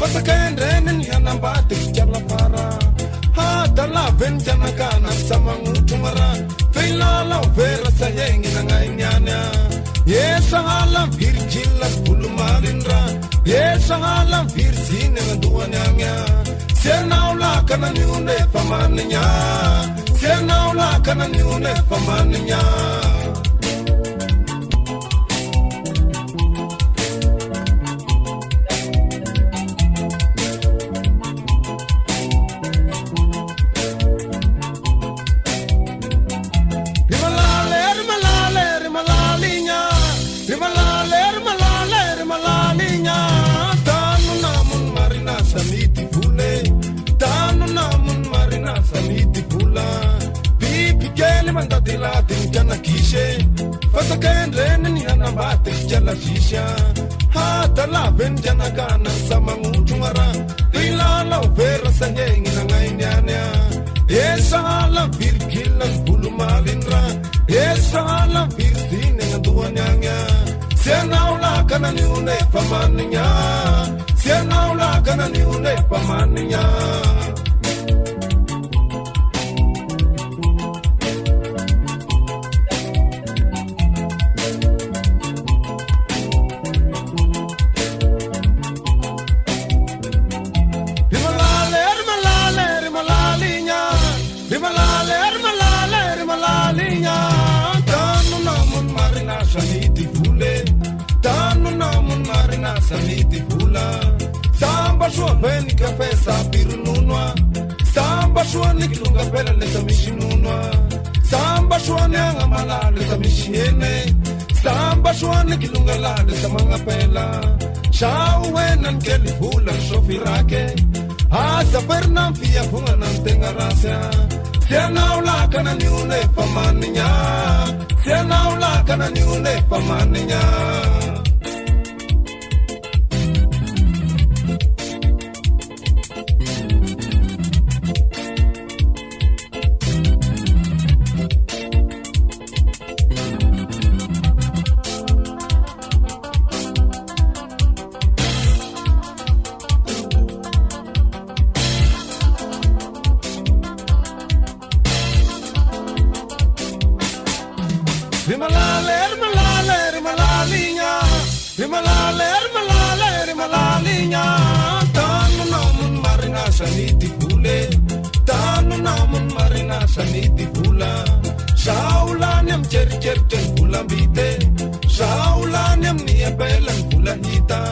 Fatakendren yanambati jala para Hatala venjana kana samangutumara Feilala vera sayengi nangainyanya Yesa halam virjila pulumarindra Yesa halam virzine ngaduanyanya Senaula kana niune pamaninya Senaula kana niune pamaninya Fatakendren yanambati jala shisha Hatala benjana kana samangutumara Ilala vera sayengi nangainyanya Esala virgila pulumalindra Esala virzine ngaduanyanya Senaula kana niune pamaninya Senaula kana niune pamaninya Saniti pula Samba shua beni kafe sapiru nunwa Samba shua nikilunga pele leta mishi nunwa Samba shua nyanga mala leta mishi ene Samba shua nikilunga la leta manga pela Shau wenan keli pula shofirake Asa perna fia funga nantenga rasya Siena ula kana niune pamaninya Siena ula kana niune pamaninya Rimalalinya Tanu namun marina saniti pule Tanu namun marina saniti pula Saulan yang cer-cer pula bite Saulan yang nia belan pula hita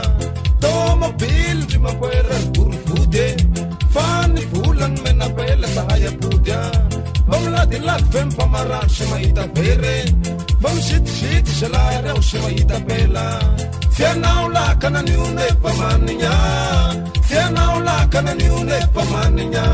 Toma bil rima pueran purfude Fani pulan mena bela saya puja Bamla dilat fem pamaran shima ita pere Bam shit shalare o shima ita bela Sianaula kana niune pamaninya Sianaula kana niune pamaninya